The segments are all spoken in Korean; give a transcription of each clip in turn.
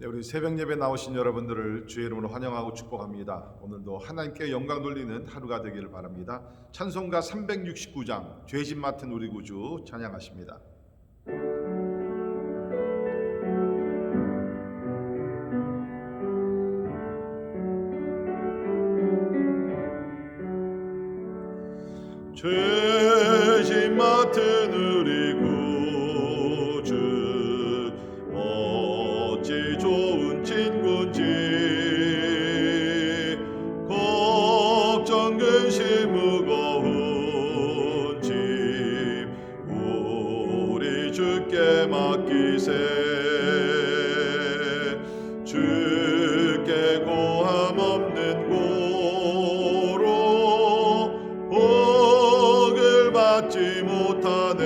네, 우리 새벽 예배 나오신 여러분들을 주의 이름으로 환영하고 축복합니다. 오늘도 하나님께 영광 돌리는 하루가 되기를 바랍니다. 찬송가 369장 죄짐 맡은 우리 구주 찬양하십니다. 죄짐 맡은 우리 구주 어찌 좋은 친구인지 걱정 근심 무거운 짐 우리 주께 맡기세 주께 고함 없는 고로 복을 받지 못하네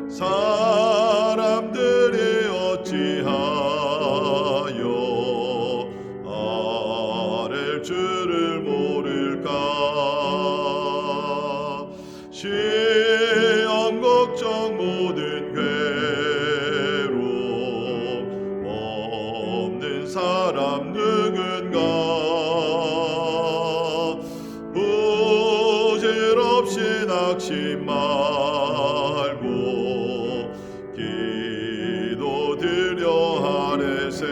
사람들이 어찌하여 아랠 줄을 모를까 시험 걱정 모든 괴로움 없는 사람 누군가 부질없이 낙심 말고 기도드려 하래세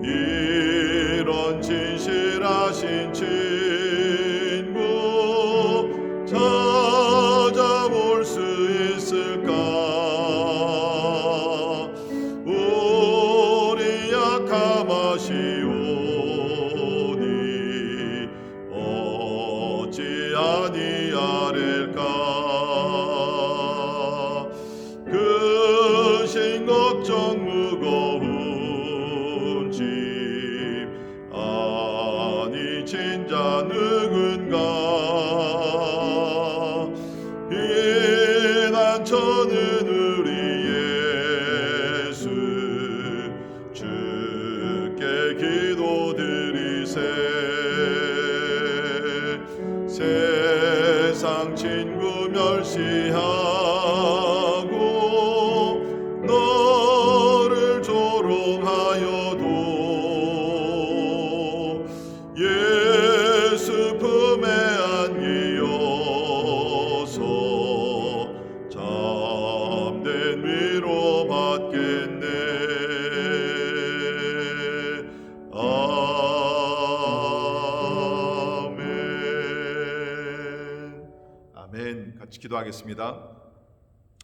이런 진실하신 친구 찾아볼 수 있을까 우리 약함하시오니 어찌 아니하릴까 근심 걱정 무거운 짐 아니 진자 누군가 피난처는 우리 예수 주께 기도드리세 세상 친구 멸시하고 너를 조롱하여도 예수 품에 안기어서 참된 위로 받겠네 아멘. 같이 기도하겠습니다.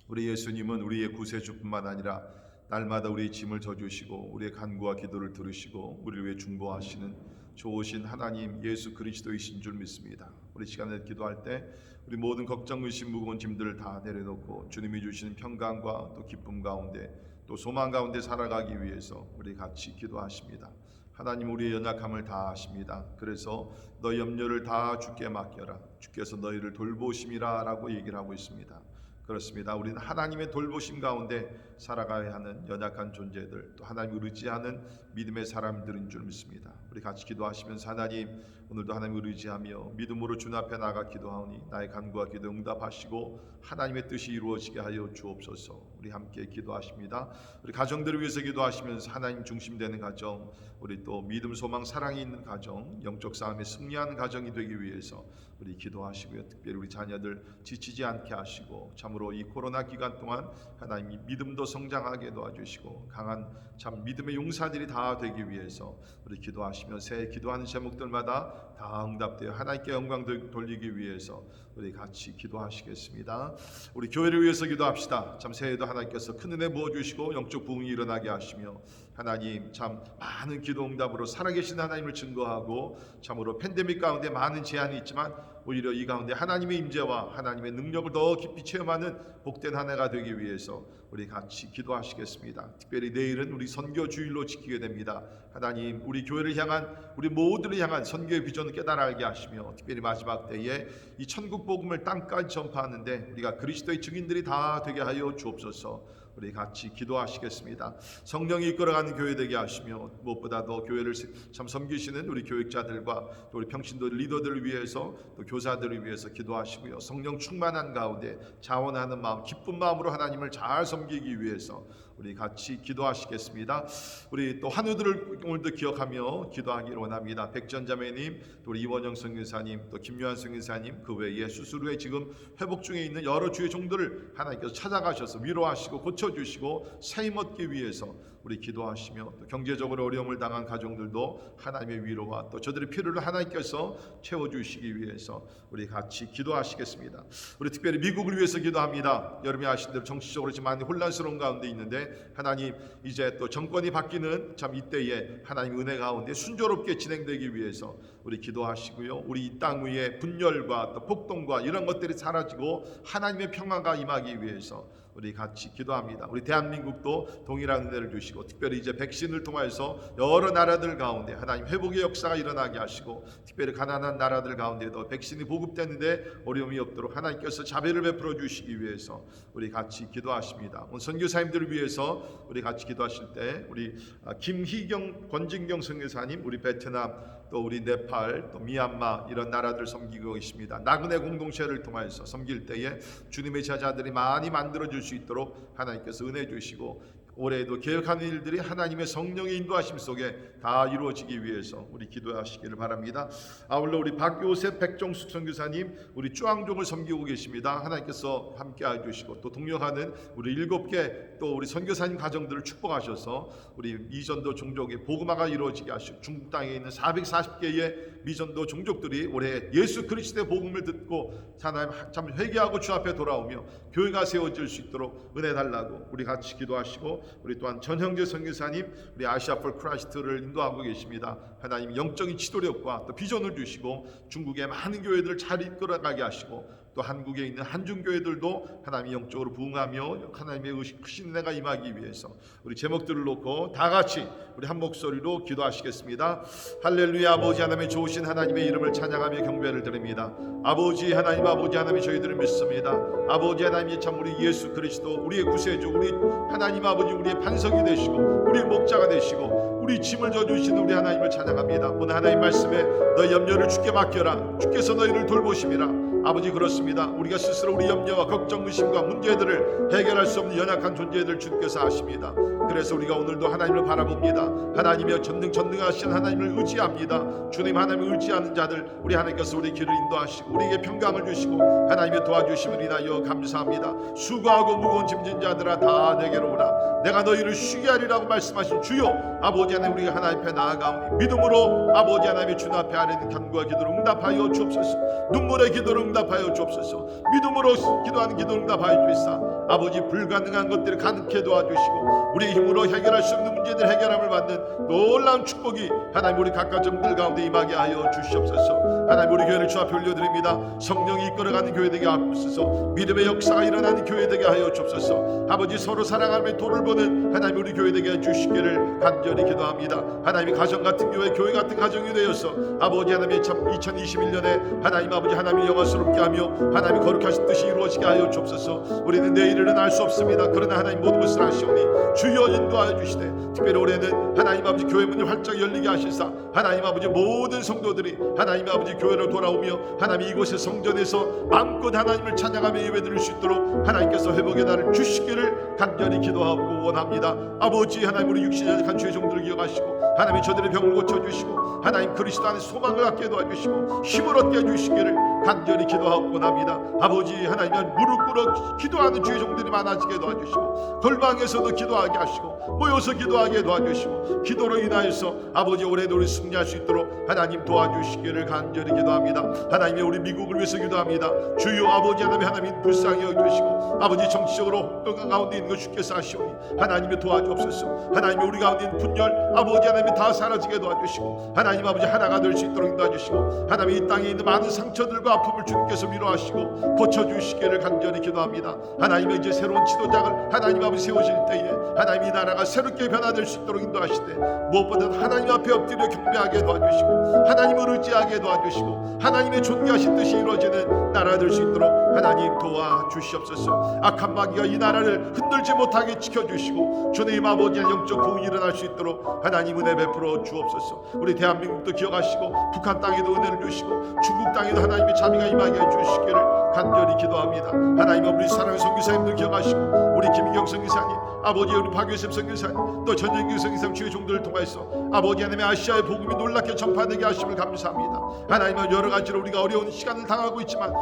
우리 예수님은 우리의 구세주뿐만 아니라 날마다 우리의 짐을 져주시고 우리의 간구와 기도를 들으시고 우리를 위해 중보하시는 좋으신 하나님 예수 그리스도이신 줄 믿습니다. 우리 시간에 기도할 때 우리 모든 걱정, 의심, 무거운 짐들을 다 내려놓고 주님이 주시는 평강과 또 기쁨 가운데 또 소망 가운데 살아가기 위해서 우리 같이 기도하십니다. 하나님 우리의 연약함을 다 아십니다. 그래서 너희 염려를 다 주께 맡겨라. 주께서 너희를 돌보심이라 라고 얘기를 하고 있습니다. 그렇습니다. 우리는 하나님의 돌보심 가운데 살아가야 하는 연약한 존재들 또 하나님을 의지하는 믿음의 사람들인 줄 믿습니다. 우리 같이 기도하시면서 하나님 오늘도 하나님을 의지하며 믿음으로 주님 앞에 나가 기도하오니 나의 간구와 기도 응답하시고 하나님의 뜻이 이루어지게 하여 주옵소서. 우리 함께 기도하십니다. 우리 가정들을 위해서 기도하시면서 하나님 중심되는 가정 우리 또 믿음 소망 사랑이 있는 가정 영적 싸움에 승리하는 가정이 되기 위해서 우리 기도하시고요. 특별히 우리 자녀들 지치지 않게 하시고 참으로 이 코로나 기간 동안 하나님이 믿음도 성장하게 도와주시고 강한 참 믿음의 용사들이 다 되기 위해서 우리 기도하시며 새해 기도하는 제목들마다 다 응답되어 하나님께 영광 돌리기 위해서 우리 같이 기도하시겠습니다. 우리 교회를 위해서 기도합시다. 참 새해에도 하나님께서 큰 은혜 부어주시고 영적 부흥이 일어나게 하시며 하나님 참 많은 기도 응답으로 살아계신 하나님을 증거하고 참으로 팬데믹 가운데 많은 제한이 있지만 오히려 이 가운데 하나님의 임재와 하나님의 능력을 더 깊이 체험하는 복된 한 해가 되기 위해서 우리 같이 기도하시겠습니다. 특별히 내일은 우리 선교 주일로 지키게 됩니다. 하나님 우리 교회를 향한 우리 모두를 향한 선교의 비전을 깨달아 알게 하시며 특별히 마지막 때에 이 천국 복음을 땅까지 전파하는데 우리가 그리스도의 증인들이 다 되게 하여 주옵소서. 우리 같이 기도하시겠습니다. 성령이 이끌어가는 교회 되게 하시며 무엇보다도 교회를 참 섬기시는 우리 교육자들과 또 우리 평신도 리더들을 위해서 또 교사들을 위해서 기도하시고요. 성령 충만한 가운데 자원하는 마음, 기쁜 마음으로 하나님을 잘 섬기기 위해서 우리 같이 기도하시겠습니다. 우리 또 한우들을 오늘도 기억하며 기도하기를 원합니다. 백전자매님, 또 우리 이원영 선교사님, 또 김요한 선교사님, 그 외에 수술 후에 지금 회복 중에 있는 여러 주의 종들을 하나님께서 찾아가셔서 위로하시고 고쳐주시고 세임 얻기 위해서 우리 기도하시며, 또 경제적으로 어려움을 당한 가정들도 하나님의 위로와 또 저들의 필요를 하나님께서 채워주시기 위해서 우리 같이 기도하시겠습니다. 우리 특별히 미국을 위해서 기도합니다. 여러분이 아시는 대로 정치적으로 지금 많이 혼란스러운 가운데 있는데 하나님, 이제 또 정권이 바뀌는 참 이때에 하나님 은혜 가운데 순조롭게 진행되기 위해서 우리 기도하시고요. 우리 이 땅 위에 분열과 또 폭동과 이런 것들이 사라지고 하나님의 평화가 임하기 위해서 우리 같이 기도합니다. 우리 대한민국도 동일한 은혜를 주시고, 특별히 이제 백신을 통해서 여러 나라들 가운데 하나님 회복의 역사가 일어나게 하시고, 특별히 가난한 나라들 가운데도 백신이 보급되는데 어려움이 없도록 하나님께서 자비를 베풀어 주시기 위해서 우리 같이 기도하십니다. 오늘 선교사님들을 위해서 우리 같이 기도하실 때 우리 김희경, 권진경 선교사님, 우리 베트남, 또 우리 네팔, 또 미얀마 이런 나라들 섬기고 계십니다. 나그네 공동체를 통해서 섬길 때에 주님의 제자들이 많이 만들어 줄 수 있도록 하나님께서 은혜 주시고, 올해에도 계획하는 일들이 하나님의 성령의 인도하심 속에 다 이루어지기 위해서 우리 기도하시기를 바랍니다. 아울러 우리 박요셉 백정숙 선교사님, 우리 쭈앙종을 섬기고 계십니다. 하나님께서 함께 해주시고, 또 동역하는 우리 7개 또 우리 선교사님 가정들을 축복하셔서 우리 미전도 종족의 복음화가 이루어지게 하시고, 중국 땅에 있는 440개의 미전도 종족들이 올해 예수 그리스도의 복음을 듣고 하나님 참 회개하고 주 앞에 돌아오며 교회가 세워질 수 있도록 은혜 달라고 우리 같이 기도하시고, 우리 또한 전형재 선교사님, 우리 아시아 폴 크라이스트를 인도하고 계십니다. 하나님 영적인 지도력과 또 비전을 주시고 중국의 많은 교회들을 잘 이끌어가게 하시고, 또 한국에 있는 한중교회들도 하나님의 영적으로 부흥하며 하나님의 크신 은혜가 임하기 위해서 우리 제목들을 놓고 다 같이 우리 한 목소리로 기도하시겠습니다. 할렐루야. 아버지 하나님의 좋으신 하나님의 이름을 찬양하며 경배를 드립니다. 아버지 하나님, 아버지 하나님, 저희들을 믿습니다. 아버지 하나님이 참 우리 예수 그리스도 우리의 구세주, 우리 하나님 아버지, 우리의 반석이 되시고 우리의 목자가 되시고 우리 짐을 져주시는 우리 하나님을 찬양합니다. 오늘 하나님 말씀에 너희 염려를 주께 맡겨라, 주께서 너희를 돌보심이라. 아버지, 그렇습니다. 우리가 스스로 우리 염려와 걱정, 의심과 문제들을 해결할 수 없는 연약한 존재들 주께서 아십니다. 그래서 우리가 오늘도 하나님을 바라봅니다. 하나님이여 전능하신 하나님을 의지합니다. 주님 하나님을 의지하는 자들, 우리 하나님께서 우리 길을 인도하시고 우리에게 평강을 주시고 하나님의 도와주심을 인하여 감사합니다. 수고하고 무거운 짐진 자들아 다 내게로 오라. 내가 너희를 쉬게 하리라고 말씀하신 주여, 아버지 하나님, 우리가 하나님 앞에 나아가오니 믿음으로 아버지 하나님의 주님 앞에 아뢰는 간구와 기도를 응답하여 주옵소서. 눈물의 기도를 응답하여 주옵소서. 믿음으로 기도하는 기도를 응답하여 주시사 아버지, 불가능한 것들을 가능케 도와주시고 우리의 힘으로 해결할 수 없는 문제들 해결함을 받는 놀라운 축복이 하나님 우리 각 가정들 가운데 임하게 하여 주시옵소서. 하나님, 우리 교회를 주 앞에 올려드립니다. 성령이 이끌어가는 교회 되게 하옵소서. 믿음의 역사가 일어나는 교회 되게 하여 주옵소서. 아버지, 서로 사랑하며 도를 보는 하나님 우리 교회 되게 해주시기를 간절히 기도합니다. 하나님이 가정 같은 교회, 교회 같은 가정이 되어서 아버지 하나님의 참 2021년에 하나님 아버지 하나님이 영광스럽게 하며 하나님이 거룩하신 뜻이 이루어지게 하여 주옵소서. 우리는 내일은 알 수 없습니다. 그러나 하나님 모든 것을 아시오니 주여 인도하여 주시되, 특별히 올해는 하나님 아버지 교회 문을 활짝 열리게 하시사 하나님 아버지 모든 성도들이 하나님 아버지 교회로 돌아오며 하나님 이곳의 성전에서 마음껏 하나님을 찬양하며 예배드릴 수 있도록 하나님께서 회복의 날을 주시기를 간절히 기도하고 원합니다. 아버지 하나님, 우리 육신의 간주의 종들을 기억하시고 하나님 저들의 병을 고쳐주시고 하나님 그리스도 안에 소망을 갖게 도와주시고 힘을 얻게 해주시기를 간절히 기도하고 원합니다. 아버지 하나님, 무릎 꿇어 기도하는 주의 종들이 많아지게 도와주시고 골방에서도 기도하게 하시고 모여서 기도하게 도와주시고 기도로 인하여서 아버지 올해도 우리 승리할 수 있도록 하나님 도와주시기를 간절히 기도합니다. 하나님이 우리 미국을 위해서 기도합니다. 주여 아버지 하나님 불쌍히 여겨주시고 아버지 정치적으로 가운데 있는 것 주께서 하시오니 하나님이 도와주옵소서. 하나님이 우리 가운데 있는 분열 아버지 하나님이 다 사라지게 도와주시고 하나님 아버지 하나가 될 수 있도록 도와주시고 하나님 이 땅에 있는 많은 상처들과 아픔을 주님께서 위로하시고 고쳐주시기를 간절히 기도합니다. 하나님의 이제 새로운 지도자를 하나님 아버지 세우실 때에 하나님 이 나라가 새롭게 변화될 수 있도록 인도하시되 무엇보다 하나님 앞에 엎드려 경배하게 도와주시고 하나님을 의지하게 도와주시고 하나님의 존귀하신 뜻이 이루어지는 나라가 될 수 있도록 하나님 도와주시옵소서. 악한 마귀가 이 나라를 흔들지 못하게 지켜주시고 주님 아버지의 영적 부흥이 일어날 수 있도록 하나님 은혜 베풀어 주옵소서. 우리 대한민국도 기억하시고 북한 땅에도 은혜를 주시고 중국 땅에도 하나님의 자비가 임하게 해주시기를 간절히 기도합니다. 하나님 우리 사랑하는 선교사님들 기억하시고 우리 김희경 선교사님, 아버지 우리 박유섭 선교사님, 또 전영규 선교사님 주의 종들을 통해서 아버지 하나님의 아시아의 복음이 놀랍게 전파되게 하심을 감사합니다. 하나님은 여러 가지로 우리가 어려운 시간을 당하고 있지만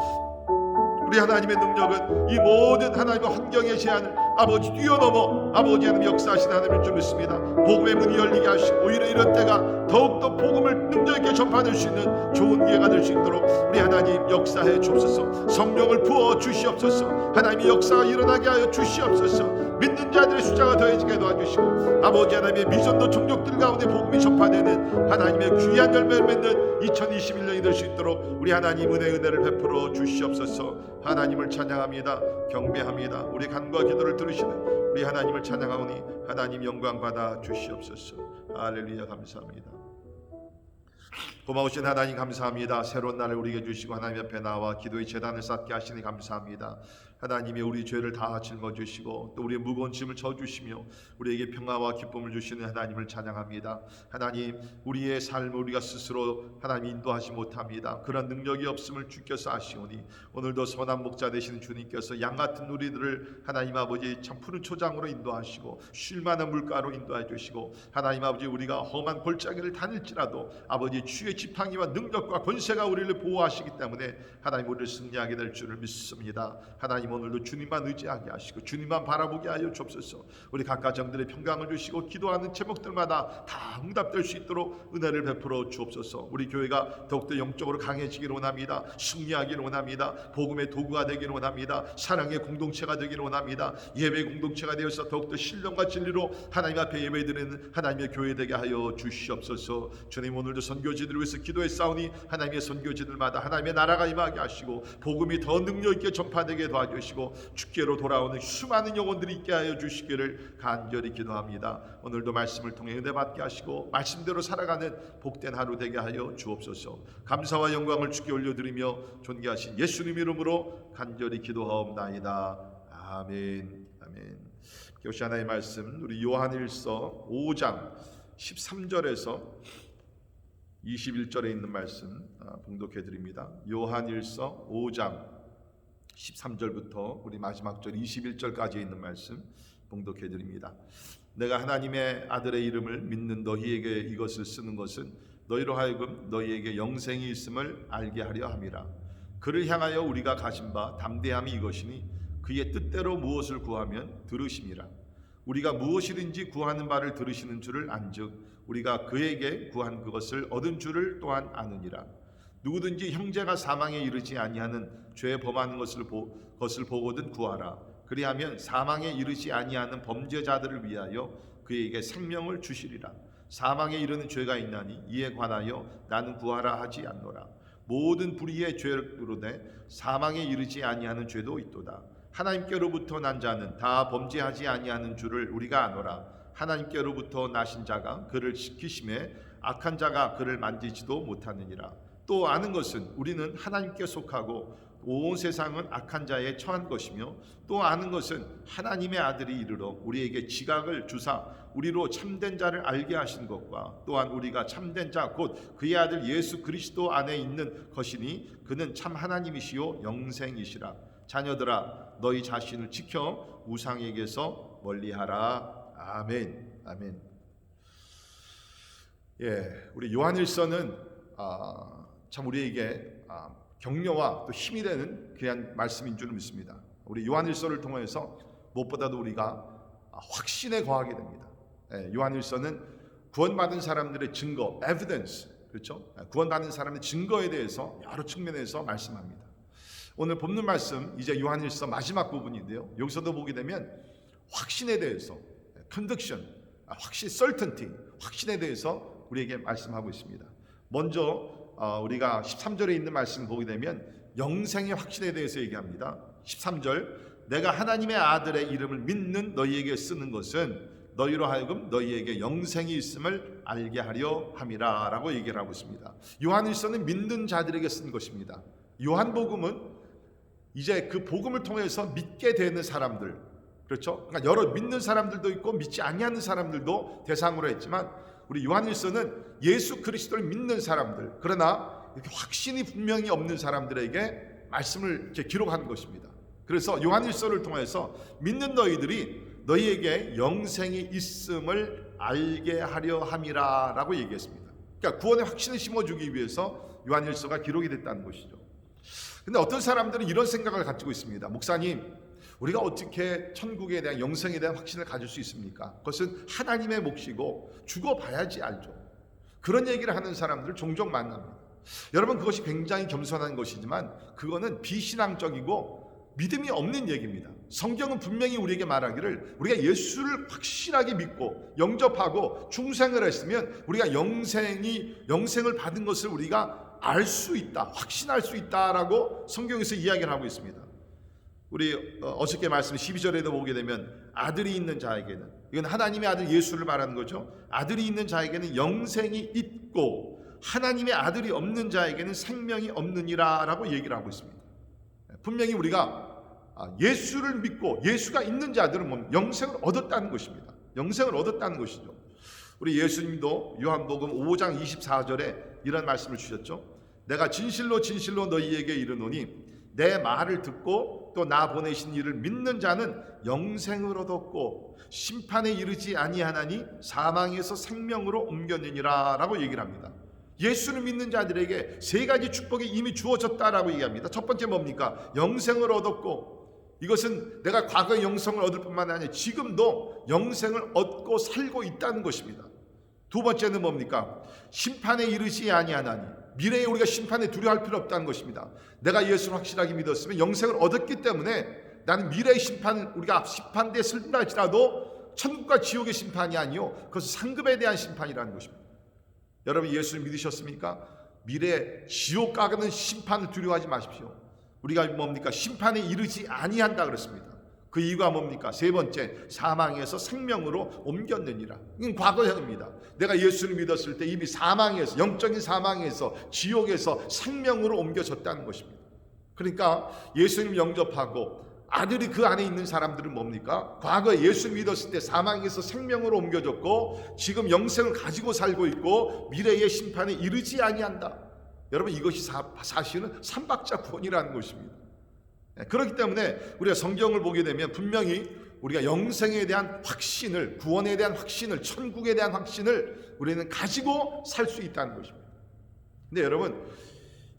우리 하나님의 능력은 이 모든 하나님의 환경의 제한을 아버지 뛰어넘어 아버지 하나님 역사하신 하나님을 줄 믿습니다. 복음의 문이 열리게 하시고 오히려 이런 때가 더욱더 복음을 능력 있게 전파될 수 있는 좋은 기회가 될 수 있도록 우리 하나님 역사해 주옵소서. 성령을 부어 주시옵소서. 하나님의 역사가 일어나게 하여 주시옵소서. 믿는 자들의 숫자가 더해지게 도와주시고 아버지 하나님의 미전도 종족들 가운데 복음이 전파되는 하나님의 귀한 열매를 맺는 2021년이 될 수 있도록 우리 하나님 은혜를 베풀어 주시옵소서. 하나님을 찬양합니다. 경배합니다. 우리 간구와 기도를 들으시는 우리 하나님을 찬양하오니 하나님 영광 받아 주시옵소서. 할렐루야. 감사합니다. 고마우신 하나님 감사합니다. 새로운 날을 우리에게 주시고 하나님 앞에 나와 기도의 제단을 쌓게 하시니 감사합니다. 하나님이 우리 죄를 다 짊어주시고 또 우리의 무거운 짐을 져주시며 우리에게 평화와 기쁨을 주시는 하나님을 찬양합니다. 하나님 우리의 삶을 우리가 스스로 하나님 인도하지 못합니다. 그런 능력이 없음을 주께서 아시오니 오늘도 선한 목자 되시는 주님께서 양같은 우리들을 하나님 아버지 참 푸른 초장으로 인도하시고 쉴만한 물가로 인도해 주시고 하나님 아버지 우리가 험한 골짜기를 다닐지라도 아버지 주의 지팡이와 능력과 권세가 우리를 보호하시기 때문에 하나님 우리를 승리하게 될 줄을 믿습니다. 하나님 오늘도 주님만 의지하게 하시고 주님만 바라보게 하여 주옵소서. 우리 각 가정들의 평강을 주시고 기도하는 제목들마다 다 응답될 수 있도록 은혜를 베풀어 주옵소서. 우리 교회가 더욱더 영적으로 강해지기를 원합니다. 승리하기를 원합니다. 복음의 도구가 되기를 원합니다. 사랑의 공동체가 되기를 원합니다. 예배 공동체가 되어서 더욱더 신령과 진리로 하나님 앞에 예배드리는 하나님의 교회 되게 하여 주시옵소서. 주님 오늘도 선교지들을 위해서 기도해 싸우니 하나님의 선교지들마다 하나님의 나라가 임하게 하시고 복음이 더 능력 있게 전파되게 도와주시고 주께로 돌아오는 수많은 영혼들이 있게 하여 주시기를 간절히 기도합니다. 오늘도 말씀을 통해 은혜 받게 하시고 말씀대로 살아가는 복된 하루 되게 하여 주옵소서. 감사와 영광을 주께 올려드리며 존귀하신 예수님 이름으로 간절히 기도하옵나이다. 아멘. 아멘. 이것이 하나의 말씀 우리 요한일서 5장 13절에서 21절에 있는 말씀 봉독해 드립니다. 요한일서 5장 13절부터 우리 마지막 절 21절까지 있는 말씀 봉독해 드립니다. 내가 하나님의 아들의 이름을 믿는 너희에게 이것을 쓰는 것은 너희로 하여금 너희에게 영생이 있음을 알게 하려 함이라. 그를 향하여 우리가 가진 바 담대함이 이것이니 그의 뜻대로 무엇을 구하면 들으심이라. 우리가 무엇이든지 구하는 바를 들으시는 줄을 안즉 우리가 그에게 구한 그것을 얻은 줄을 또한 아느니라. 누구든지 형제가 사망에 이르지 아니하는 죄 범하는 것을 보거든 구하라. 그리하면 사망에 이르지 아니하는 범죄자들을 위하여 그에게 생명을 주시리라. 사망에 이르는 죄가 있나니 이에 관하여 나는 구하라 하지 않노라. 모든 불의의 죄로되 사망에 이르지 아니하는 죄도 있도다. 하나님께로부터 난 자는 다 범죄하지 아니하는 줄을 우리가 아노라. 하나님께로부터 나신 자가 그를 지키심에 악한 자가 그를 만지지도 못하느니라. 또 아는 것은 우리는 하나님께 속하고 온 세상은 악한 자에 처한 것이며 또 아는 것은 하나님의 아들이 이르러 우리에게 지각을 주사 우리로 참된 자를 알게 하신 것과 또한 우리가 참된 자 곧 그의 아들 예수 그리스도 안에 있는 것이니 그는 참 하나님이시요 영생이시라. 자녀들아 너희 자신을 지켜 우상에게서 멀리하라. 아멘. 아멘. 우리 요한일서는 참 우리에게 격려와 또 힘이 되는 귀한 말씀인 줄 믿습니다. 우리 요한일서를 통해서 무엇보다도 우리가 확신에 거하게 됩니다. 요한일서는 구원받은 사람들의 증거, evidence, 그렇죠? 구원받은 사람의 증거에 대해서 여러 측면에서 말씀합니다. 오늘 본문 말씀 이제 요한일서 마지막 부분인데요. 여기서도 보게 되면 확신에 대해서, conviction, 확신, certainty, 확신에 대해서 우리에게 말씀하고 있습니다. 먼저 우리가 13절에 있는 말씀을 보게 되면 영생의 확신에 대해서 얘기합니다. 13절 내가 하나님의 아들의 이름을 믿는 너희에게 쓰는 것은 너희로 하여금 너희에게 영생이 있음을 알게 하려 함이라 라고 얘기를 하고 있습니다. 요한일서는 믿는 자들에게 쓴 것입니다. 요한복음은 이제 그 복음을 통해서 믿게 되는 사람들, 그렇죠? 그러니까 여러 믿는 사람들도 있고 믿지 아니하는 사람들도 대상으로 했지만 우리 요한일서는 예수 그리스도를 믿는 사람들, 그러나 이렇게 확신이 분명히 없는 사람들에게 말씀을 이렇게 기록한 것입니다. 그래서 요한일서를 통해서 믿는 너희에게 영생이 있음을 알게 하려 함이라라고 얘기했습니다. 그러니까 구원의 확신을 심어주기 위해서 요한일서가 기록이 됐다는 것이죠. 근데 어떤 사람들은 이런 생각을 가지고 있습니다. 목사님, 우리가 어떻게 천국에 대한 영생에 대한 확신을 가질 수 있습니까? 그것은 하나님의 몫이고 죽어봐야지 알죠. 그런 얘기를 하는 사람들을 종종 만납니다. 여러분, 그것이 굉장히 겸손한 것이지만 그거는 비신앙적이고 믿음이 없는 얘기입니다. 성경은 분명히 우리에게 말하기를 우리가 예수를 확실하게 믿고 영접하고 충생을 했으면 우리가 영생을 받은 것을 우리가 알 수 있다, 확신할 수 있다라고 성경에서 이야기를 하고 있습니다. 우리 어저께 말씀 12절에도 보게 되면 아들이 있는 자에게는, 이건 하나님의 아들 예수를 말하는 거죠. 아들이 있는 자에게는 영생이 있고 하나님의 아들이 없는 자에게는 생명이 없느니라 라고 얘기를 하고 있습니다. 분명히 우리가 예수를 믿고 예수가 있는 자들은 영생을 얻었다는 것입니다. 영생을 얻었다는 것이죠. 우리 예수님도 요한복음 5장 24절에 이런 말씀을 주셨죠. 내가 진실로 진실로 너희에게 이르노니 내 말을 듣고 또 나 보내신 이를 믿는 자는 영생을 얻었고 심판에 이르지 아니하나니 사망에서 생명으로 옮겼느니라 라고 얘기를 합니다. 예수를 믿는 자들에게 세 가지 축복이 이미 주어졌다라고 얘기합니다. 첫 번째 뭡니까? 영생을 얻었고, 이것은 내가 과거의 영생을 얻을 뿐만 아니라 지금도 영생을 얻고 살고 있다는 것입니다. 두 번째는 뭡니까? 심판에 이르지 아니하나니, 미래에 우리가 심판에 두려워할 필요 없다는 것입니다. 내가 예수를 확실하게 믿었으면 영생을 얻었기 때문에 나는 미래의 심판을, 우리가 심판대에 설린다 할지라도 천국과 지옥의 심판이 아니요 그것은 상급에 대한 심판이라는 것입니다. 여러분, 예수를 믿으셨습니까? 미래 지옥 가는 심판을 두려워하지 마십시오. 우리가 뭡니까? 심판에 이르지 아니한다 그랬습니다. 그 이유가 뭡니까? 세 번째, 사망에서 생명으로 옮겼느니라. 이건 과거형입니다. 내가 예수를 믿었을 때 이미 사망에서, 영적인 사망에서, 지옥에서 생명으로 옮겨졌다는 것입니다. 그러니까 예수님 영접하고 아들이 그 안에 있는 사람들은 뭡니까? 과거에 예수 믿었을 때 사망에서 생명으로 옮겨졌고 지금 영생을 가지고 살고 있고 미래의 심판에 이르지 아니한다. 여러분, 이것이 사실은 삼박자 구원이라는 것입니다. 그렇기 때문에 우리가 성경을 보게 되면 분명히 우리가 영생에 대한 확신을, 구원에 대한 확신을, 천국에 대한 확신을 우리는 가지고 살 수 있다는 것입니다. 근데 여러분,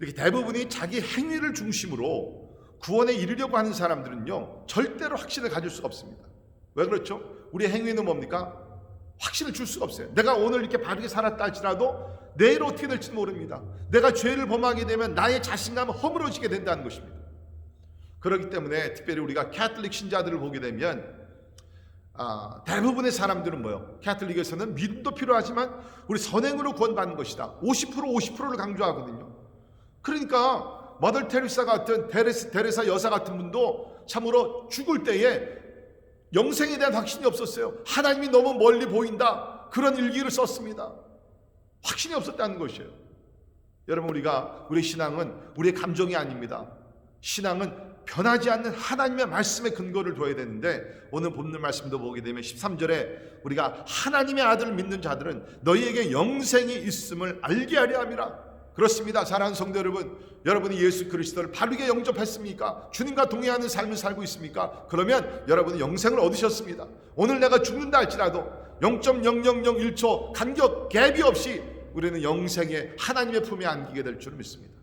이렇게 대부분이 자기 행위를 중심으로 구원에 이르려고 하는 사람들은요 절대로 확신을 가질 수가 없습니다. 왜 그렇죠? 우리의 행위는 뭡니까? 확신을 줄 수가 없어요. 내가 오늘 이렇게 바르게 살았다 할지라도 내일 어떻게 될지 모릅니다. 내가 죄를 범하게 되면 나의 자신감은 허물어지게 된다는 것입니다. 그렇기 때문에 특별히 우리가 캐톨릭 신자들을 보게 되면 대부분의 사람들은 뭐요? 캐톨릭에서는 믿음도 필요하지만 우리 선행으로 구원받는 것이다. 50%를 강조하거든요. 그러니까 머더 테레사 같은 데레사 여사 같은 분도 참으로 죽을 때에 영생에 대한 확신이 없었어요. 하나님이 너무 멀리 보인다, 그런 일기를 썼습니다. 확신이 없었다는 것이에요. 여러분, 우리 신앙은 우리의 감정이 아닙니다. 신앙은 변하지 않는 하나님의 말씀에 근거를 둬야 되는데, 오늘 본문 말씀도 보게 되면 13절에 우리가 하나님의 아들을 믿는 자들은 너희에게 영생이 있음을 알게 하려 함이라. 그렇습니다. 사랑하는 성도 여러분, 여러분이 예수 그리스도를 바르게 영접했습니까? 주님과 동행하는 삶을 살고 있습니까? 그러면 여러분은 영생을 얻으셨습니다. 오늘 내가 죽는다 할지라도 0.0001초 간격 갭이 없이 우리는 영생의 하나님의 품에 안기게 될 줄 믿습니다.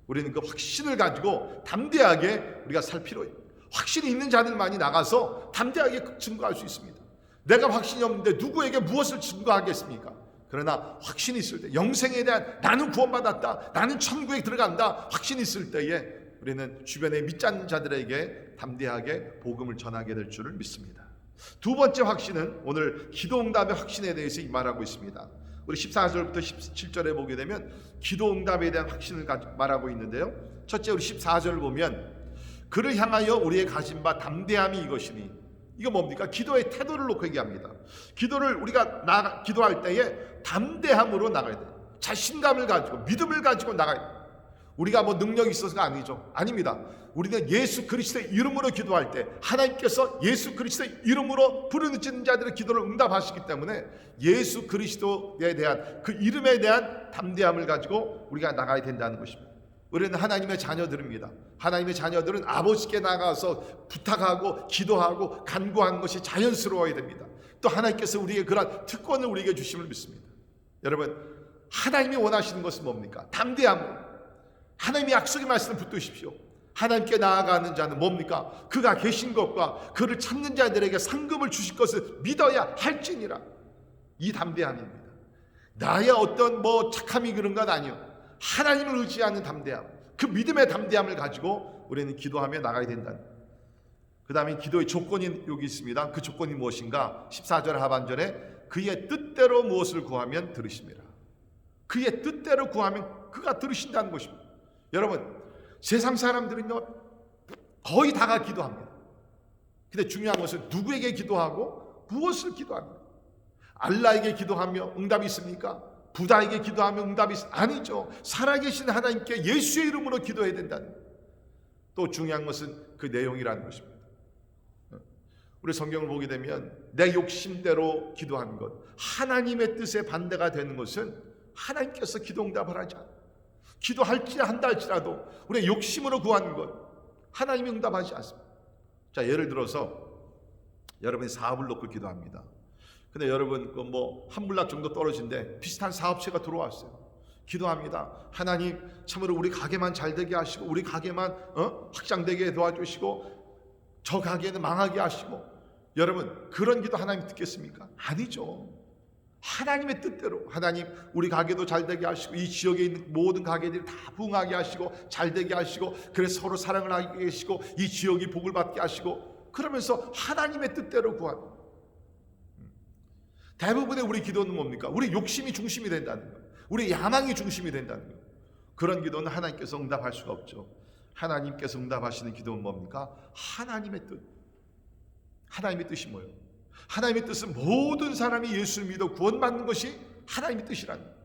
우리는 그 확신을 가지고 담대하게 우리가 살 필요해요. 확신이 있는 자들만이 나가서 담대하게 증거할 수 있습니다. 내가 확신이 없는데 누구에게 무엇을 증거하겠습니까? 그러나 확신이 있을 때, 영생에 대한 나는 구원받았다, 나는 천국에 들어간다 확신이 있을 때에 우리는 주변에 믿지 않는 자들에게 담대하게 복음을 전하게 될 줄을 믿습니다. 두 번째 확신은 오늘 기도응답의 확신에 대해서 말하고 있습니다. 우리 14절부터 17절에 보게 되면 기도응답에 대한 확신을 말하고 있는데요, 첫째 우리 14절을 보면 그를 향하여 우리의 가진 바 담대함이 이것이니, 이거 뭡니까? 기도의 태도를 놓고 얘기합니다. 기도를 우리가 기도할 때에 담대함으로 나가야 돼요. 자신감을 가지고 믿음을 가지고 나가야 돼요. 우리가 뭐 능력이 있어서가 아니죠. 아닙니다. 우리는 예수 그리스도의 이름으로 기도할 때 하나님께서 예수 그리스도의 이름으로 부르짖는 자들의 기도를 응답하시기 때문에 예수 그리스도에 대한 그 이름에 대한 담대함을 가지고 우리가 나가야 된다는 것입니다. 우리는 하나님의 자녀들입니다. 하나님의 자녀들은 아버지께 나가서 부탁하고 기도하고 간구하는 것이 자연스러워야 됩니다. 또 하나님께서 우리에게 그러한 특권을 우리에게 주심을 믿습니다. 여러분, 하나님이 원하시는 것은 뭡니까? 담대함으로 하나님의 약속의 말씀을 붙드십시오. 하나님께 나아가는 자는 뭡니까? 그가 계신 것과 그를 찾는 자들에게 상급을 주실 것을 믿어야 할지니라. 이 담대함입니다. 나의 어떤 뭐 착함이 그런 건 아니요, 하나님을 의지하는 담대함, 그 믿음의 담대함을 가지고 우리는 기도하며 나가야 된다. 그 다음에 기도의 조건이 여기 있습니다. 그 조건이 무엇인가? 14절 하반절에 그의 뜻대로 무엇을 구하면 들으십니다. 그의 뜻대로 구하면 그가 들으신다는 것입니다. 여러분, 세상 사람들은요 거의 다가 기도합니다. 근데 중요한 것은 누구에게 기도하고 무엇을 기도합니까? 알라에게 기도하며 응답이 있습니까? 부다에게 기도하며 응답이 아니죠. 살아계신 하나님께 예수의 이름으로 기도해야 된다는, 또 중요한 것은 그 내용이라는 것입니다. 우리 성경을 보게 되면 내 욕심대로 기도하는 것, 하나님의 뜻에 반대가 되는 것은 하나님께서 기도 응답을 하지 않아요. 기도할지 한다 할지라도 우리의 욕심으로 구하는 것, 하나님이 응답하지 않습니다. 자, 예를 들어서 여러분이 사업을 놓고 기도합니다. 근데 여러분 뭐 한 블락 정도 떨어진데 비슷한 사업체가 들어왔어요. 기도합니다. 하나님, 참으로 우리 가게만 잘 되게 하시고 우리 가게만 확장되게 도와주시고 저 가게는 망하게 하시고. 여러분, 그런 기도 하나님 듣겠습니까? 아니죠. 하나님의 뜻대로 하나님 우리 가게도 잘 되게 하시고 이 지역에 있는 모든 가게들이 다 부흥하게 하시고 잘 되게 하시고, 그래서 서로 사랑을 하게 하시고 이 지역이 복을 받게 하시고, 그러면서 하나님의 뜻대로 구하는. 대부분의 우리 기도는 뭡니까? 우리 욕심이 중심이 된다는 거예요. 우리 야망이 중심이 된다는 거예요. 그런 기도는 하나님께서 응답할 수가 없죠. 하나님께서 응답하시는 기도는 뭡니까? 하나님의 뜻. 하나님의 뜻이 뭐예요? 하나님의 뜻은 모든 사람이 예수를 믿어 구원받는 것이 하나님의 뜻이라는 거예요.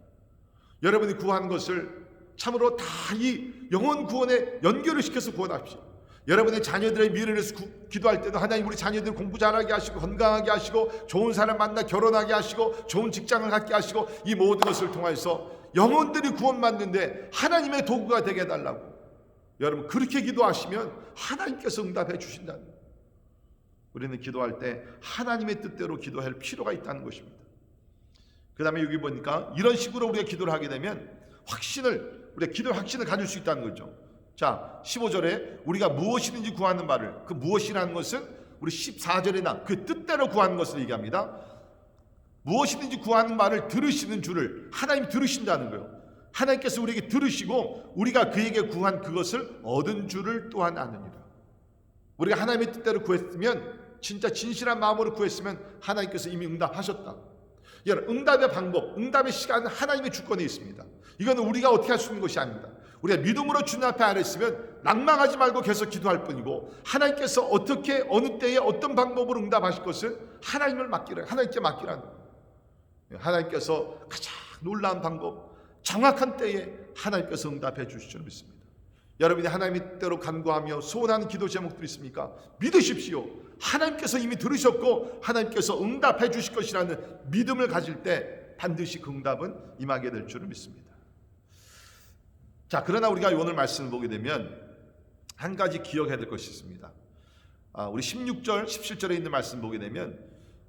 여러분이 구하는 것을 참으로 다 이 영혼 구원에 연결을 시켜서 구원하십시오. 여러분의 자녀들의 미래를 위해서 기도할 때도 하나님 우리 자녀들 공부 잘하게 하시고 건강하게 하시고 좋은 사람 만나 결혼하게 하시고 좋은 직장을 갖게 하시고 이 모든 것을 통해서 영혼들이 구원받는데 하나님의 도구가 되게 해달라고. 여러분, 그렇게 기도하시면 하나님께서 응답해 주신다는 거예요. 우리는 기도할 때 하나님의 뜻대로 기도할 필요가 있다는 것입니다. 그 다음에 여기 보니까 이런 식으로 우리가 기도를 하게 되면 우리가 기도의 확신을 가질 수 있다는 거죠. 자, 15절에 우리가 무엇이든지 구하는 말을, 그 무엇이라는 것은 우리 14절에나 그 뜻대로 구하는 것을 얘기합니다. 무엇이든지 구하는 말을 들으시는 줄을 하나님 들으신다는 거예요. 하나님께서 우리에게 들으시고 우리가 그에게 구한 그것을 얻은 줄을 또한 아느니라. 우리가 하나님의 뜻대로 구했으면, 진짜 진실한 마음으로 구했으면 하나님께서 이미 응답하셨다. 여러분, 응답의 방법, 응답의 시간은 하나님의 주권에 있습니다. 이거는 우리가 어떻게 할 수 있는 것이 아닙니다. 우리가 믿음으로 주님 앞에 아뢰으면 낭망하지 말고 계속 기도할 뿐이고, 하나님께서 어떻게 어느 때에 어떤 방법으로 응답하실 것을 하나님께 맡기라는 거예요. 하나님께서 가장 놀라운 방법, 정확한 때에 하나님께서 응답해 주실 줄 믿습니다. 여러분이 하나님의 뜻대로 간구하며 소원하는 기도 제목들이 있습니까? 믿으십시오. 하나님께서 이미 들으셨고 하나님께서 응답해 주실 것이라는 믿음을 가질 때 반드시 그 응답은 임하게 될 줄을 믿습니다. 자, 그러나 우리가 오늘 말씀을 보게 되면 한 가지 기억해야 될 것이 있습니다. 우리 16절, 17절에 있는 말씀 보게 되면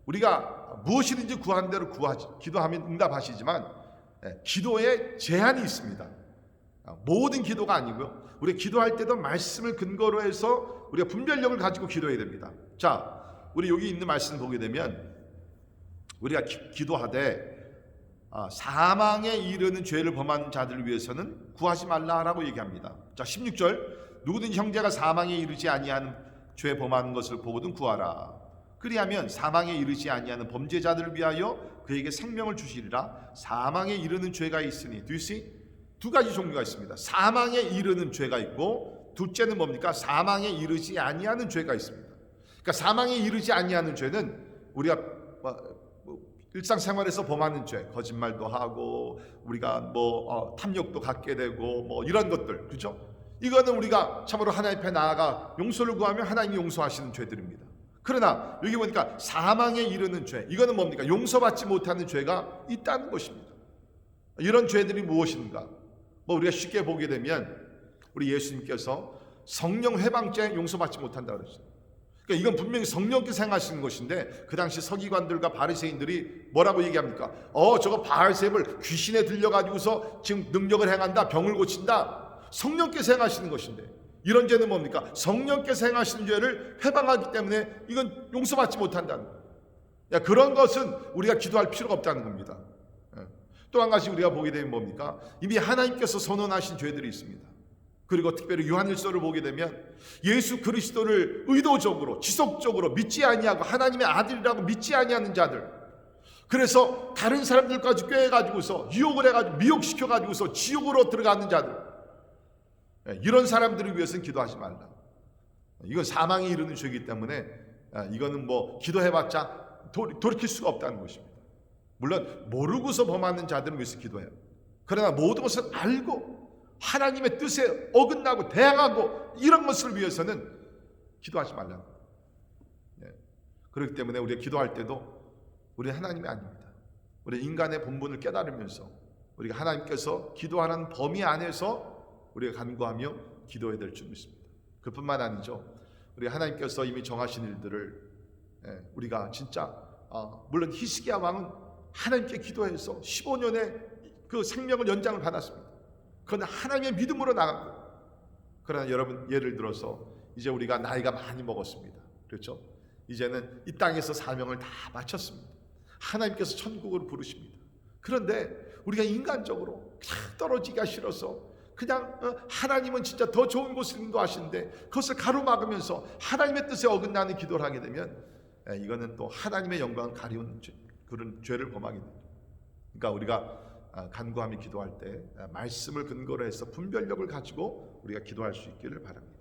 우리가 무엇이든지 구한 대로 기도하면 응답하시지만 기도에 제한이 있습니다. 모든 기도가 아니고요. 우리가 기도할 때도 말씀을 근거로 해서 우리가 분별력을 가지고 기도해야 됩니다. 자, 우리 여기 있는 말씀 보게 되면 우리가 기도하되 사망에 이르는 죄를 범한 자들을 위해서는 구하지 말라라고 얘기합니다. 자, 16절, 누구든지 형제가 사망에 이르지 아니하는 죄 범하는 것을 보거든 구하라. 그리하면 사망에 이르지 아니하는 범죄자들을 위하여 그에게 생명을 주시리라. 사망에 이르는 죄가 있으니, 두 가지 종류가 있습니다. 사망에 이르는 죄가 있고, 둘째는 뭡니까? 사망에 이르지 아니하는 죄가 있습니다. 그러니까 사망에 이르지 아니하는 죄는 우리가 일상생활에서 범하는 죄, 거짓말도 하고 우리가 탐욕도 갖게 되고 이런 것들, 그죠? 이거는 우리가 참으로 하나님 앞에 나아가 용서를 구하면 하나님이 용서하시는 죄들입니다. 그러나 여기 보니까 사망에 이르는 죄, 이거는 뭡니까? 용서받지 못하는 죄가 있다는 것입니다. 이런 죄들이 무엇인가? 우리가 쉽게 보게 되면 우리 예수님께서 성령 회방죄 용서받지 못한다 그랬어요. 그러니까 이건 분명히 성령께서 행하시는 것인데 그 당시 서기관들과 바리새인들이 뭐라고 얘기합니까? 저거 바알세불 귀신에 들려가지고서 지금 능력을 행한다, 병을 고친다. 성령께서 행하시는 것인데 이런 죄는 뭡니까? 성령께서 행하시는 죄를 회방하기 때문에 이건 용서받지 못한다는 거예요. 그런 것은 우리가 기도할 필요가 없다는 겁니다. 또 한 가지 우리가 보게 되면 뭡니까? 이미 하나님께서 선언하신 죄들이 있습니다. 그리고 특별히 요한일서를 보게 되면 예수 그리스도를 의도적으로 지속적으로 믿지 아니하고 하나님의 아들이라고 믿지 아니하는 자들, 그래서 다른 사람들까지 꾀해가지고서 유혹을 해가지고 미혹시켜가지고서 지옥으로 들어가는 자들, 이런 사람들을 위해서는 기도하지 말라. 이건 사망에 이르는 죄이기 때문에 이거는 기도해봤자 돌이킬 수가 없다는 것입니다. 물론 모르고서 범하는 자들을 위해서 기도해요. 그러나 모든 것을 알고 하나님의 뜻에 어긋나고 대항하고 이런 것을 위해서는 기도하지 말라는 거예요. 그렇기 때문에 우리가 기도할 때도 우리는 하나님이 아닙니다. 우리 인간의 본분을 깨달으면서 우리가 하나님께서 기도하는 범위 안에서 우리가 간구하며 기도해야 될 줄 믿습니다. 그뿐만 아니죠. 우리 하나님께서 이미 정하신 일들을 우리가 진짜 물론 히스기야 왕은 하나님께 기도해서 15년의 그 생명을 연장을 받았습니다. 그러나 하나님의 믿음으로 나간 거예요. 그러나 여러분, 예를 들어서 이제 우리가 나이가 많이 먹었습니다. 그렇죠? 이제는 이 땅에서 사명을 다 마쳤습니다. 하나님께서 천국으로 부르십니다. 그런데 우리가 인간적으로 그냥 떨어지기가 싫어서 그냥 하나님은 진짜 더 좋은 곳을 인도하시는데 그것을 가로막으면서 하나님의 뜻에 어긋나는 기도를 하게 되면 이거는 또 하나님의 영광을 가리운 그런 죄를 범하게 됩니다. 그러니까 우리가 간구하며 기도할 때 말씀을 근거로 해서 분별력을 가지고 우리가 기도할 수 있기를 바랍니다.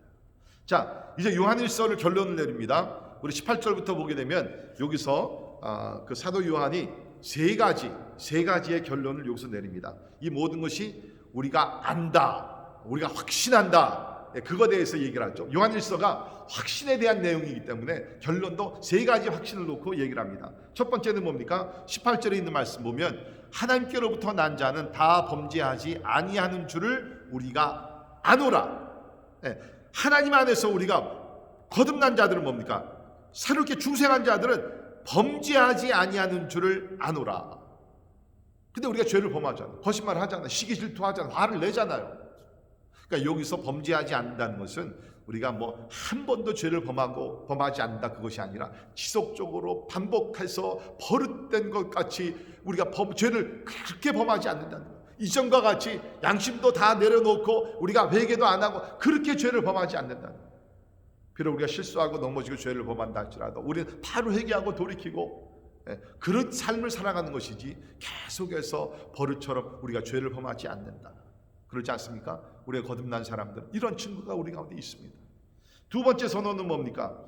자, 이제 요한일서를 결론을 내립니다. 우리 18절부터 보게 되면 여기서 그 사도 요한이 세 가지의 결론을 여기서 내립니다. 이 모든 것이 우리가 안다, 우리가 확신한다, 그거에 대해서 얘기를 하죠. 요한일서가 확신에 대한 내용이기 때문에 결론도 세 가지 확신을 놓고 얘기를 합니다. 첫 번째는 뭡니까? 18절에 있는 말씀 보면 하나님께로부터 난 자는 다 범죄하지 아니하는 줄을 우리가 아노라. 하나님 안에서 우리가 거듭난 자들은 뭡니까? 새롭게 중생한 자들은 범죄하지 아니하는 줄을 아노라. 근데 우리가 죄를 범하잖아요. 거짓말을 하잖아요. 시기 질투하잖아요. 화를 내잖아요. 그러니까 여기서 범죄하지 않는다는 것은 우리가 한 번도 죄를 범하지 않는다, 그것이 아니라 지속적으로 반복해서 버릇된 것 같이 우리가 죄를 그렇게 범하지 않는다는 거예요. 이전과 같이 양심도 다 내려놓고 우리가 회개도 안 하고 그렇게 죄를 범하지 않는다는 거예요. 비록 우리가 실수하고 넘어지고 죄를 범한다 할지라도 우리는 바로 회개하고 돌이키고 그런 삶을 살아가는 것이지 계속해서 버릇처럼 우리가 죄를 범하지 않는다. 그렇지 않습니까? 우리가 거듭난 사람들, 이런 친구가 우리 가운데 있습니다. 두 번째 선언은 뭡니까?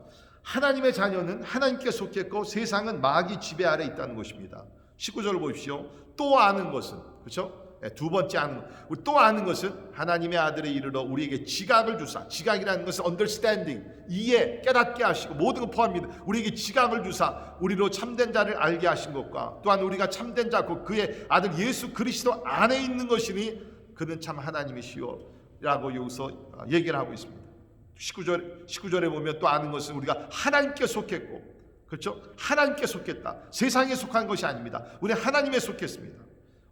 하나님의 자녀는 하나님께 속했고 세상은 마귀 지배 아래 있다는 것입니다. 19절을 보십시오. 또 아는 것은, 그렇죠? 두 번째 아는 것, 또 아는 것은 하나님의 아들에 이르러 우리에게 지각을 주사, 지각이라는 것은 understanding, 이해, 깨닫게 하시고 모든 것 포함합니다. 우리에게 지각을 주사 우리로 참된 자를 알게 하신 것과 또한 우리가 참된 자 곧 그의 아들 예수 그리스도 안에 있는 것이니 그는 참 하나님이시오 라고 여기서 얘기를 하고 있습니다. 19절에 보면 또 아는 것은 우리가 하나님께 속했고, 그렇죠? 하나님께 속했다. 세상에 속한 것이 아닙니다. 우리는 하나님에 속했습니다.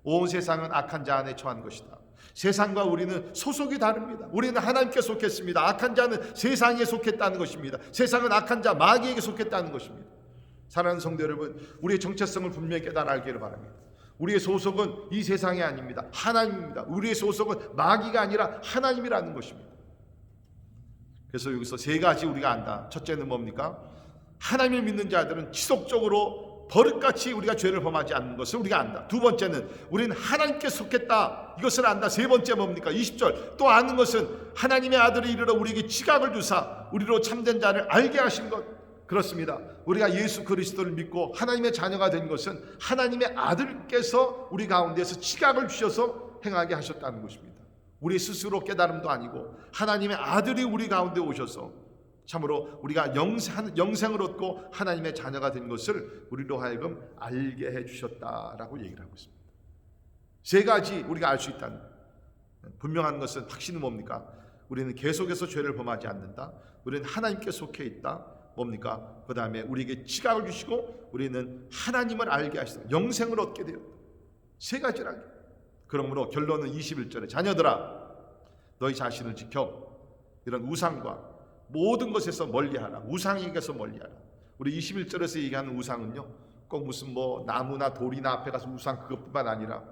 온 세상은 악한 자 안에 처한 것이다. 세상과 우리는 소속이 다릅니다. 우리는 하나님께 속했습니다. 악한 자는 세상에 속했다는 것입니다. 세상은 악한 자 마귀에게 속했다는 것입니다. 사랑하는 성도 여러분, 우리의 정체성을 분명히 깨달아 알기를 바랍니다. 우리의 소속은 이 세상이 아닙니다. 하나님입니다. 우리의 소속은 마귀가 아니라 하나님이라는 것입니다. 그래서 여기서 세 가지 우리가 안다. 첫째는 뭡니까? 하나님을 믿는 자들은 지속적으로 버릇같이 우리가 죄를 범하지 않는 것을 우리가 안다. 두 번째는 우리는 하나님께 속했다, 이것을 안다. 세 번째 뭡니까? 20절 또 아는 것은 하나님의 아들이 이르러 우리에게 지각을 주사 우리로 참된 자를 알게 하신 것. 그렇습니다. 우리가 예수 그리스도를 믿고 하나님의 자녀가 된 것은 하나님의 아들께서 우리 가운데서 지각을 주셔서 행하게 하셨다는 것입니다. 우리 스스로 깨달음도 아니고 하나님의 아들이 우리 가운데 오셔서 참으로 우리가 영생을 얻고 하나님의 자녀가 된 것을 우리로 하여금 알게 해주셨다라고 얘기를 하고 있습니다. 세 가지 우리가 알 수 있다는 분명한 것은 확신은 뭡니까? 우리는 계속해서 죄를 범하지 않는다. 우리는 하나님께 속해 있다. 뭡니까? 그 다음에 우리에게 지각을 주시고 우리는 하나님을 알게 하시다. 영생을 얻게 되었다. 세 가지를 알게. 그러므로 결론은 21절에 자녀들아 너희 자신을 지켜 이런 우상과 모든 것에서 멀리하라. 우상에게서 멀리하라. 우리 21절에서 얘기하는 우상은요 꼭 무슨 뭐 나무나 돌이나 앞에 가서 우상 그것뿐만 아니라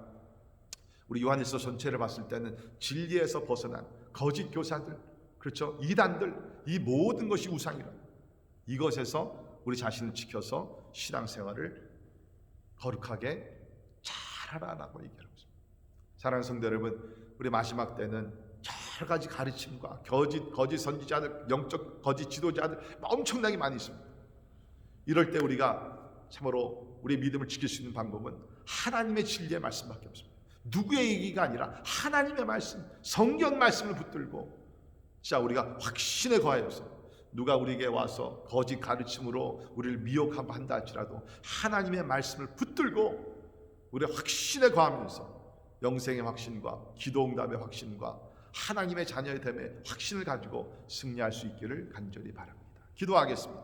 우리 요한일서 전체를 봤을 때는 진리에서 벗어난 거짓 교사들, 그렇죠? 이단들, 이 모든 것이 우상이라. 이것에서 우리 자신을 지켜서 신앙생활을 거룩하게 잘하라라고 얘기하고 있습니다. 사랑하는 성도 여러분, 우리 마지막 때는 여러 가지 가르침과 거짓 선지자들, 영적 거짓 지도자들 엄청나게 많이 있습니다. 이럴 때 우리가 참으로 우리의 믿음을 지킬 수 있는 방법은 하나님의 진리의 말씀밖에 없습니다. 누구의 얘기가 아니라 하나님의 말씀, 성경 말씀을 붙들고 진짜 우리가 확신에 거하여서 누가 우리에게 와서 거짓 가르침으로 우리를 미혹하고 한다 할지라도 하나님의 말씀을 붙들고 우리의 확신에 거하면서 영생의 확신과 기도응답의 확신과 하나님의 자녀의 됨의 확신을 가지고 승리할 수 있기를 간절히 바랍니다. 기도하겠습니다.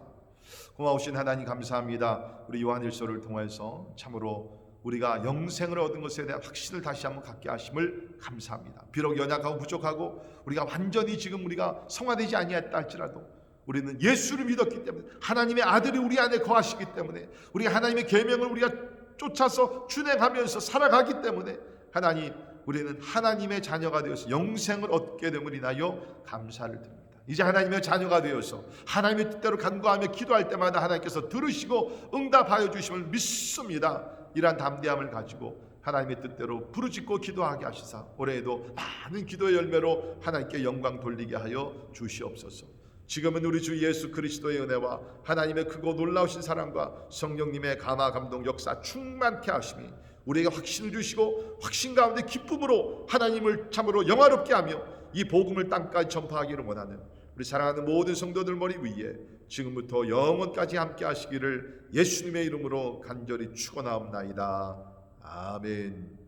고마우신 하나님 감사합니다. 우리 요한일서를 통해서 참으로 우리가 영생을 얻은 것에 대한 확신을 다시 한번 갖게 하심을 감사합니다. 비록 연약하고 부족하고 우리가 완전히 지금 우리가 성화되지 아니했다 할지라도 우리는 예수를 믿었기 때문에 하나님의 아들이 우리 안에 거하시기 때문에 우리가 하나님의 계명을 우리가 쫓아서 준행하면서 살아가기 때문에 하나님 우리는 하나님의 자녀가 되어서 영생을 얻게 됨을 인하여 감사를 드립니다. 이제 하나님의 자녀가 되어서 하나님의 뜻대로 간구하며 기도할 때마다 하나님께서 들으시고 응답하여 주심을 믿습니다. 이러한 담대함을 가지고 하나님의 뜻대로 부르짖고 기도하게 하시사 올해에도 많은 기도의 열매로 하나님께 영광 돌리게 하여 주시옵소서. 지금은 우리 주 예수 그리스도의 은혜와 하나님의 크고 놀라우신 사랑과 성령님의 감화 감동 역사 충만케 하심이 우리에게 확신을 주시고 확신 가운데 기쁨으로 하나님을 참으로 영화롭게 하며 이 복음을 땅까지 전파하기를 원하는 우리 사랑하는 모든 성도들 머리 위에 지금부터 영원까지 함께 하시기를 예수님의 이름으로 간절히 축원하옵나이다. 아멘.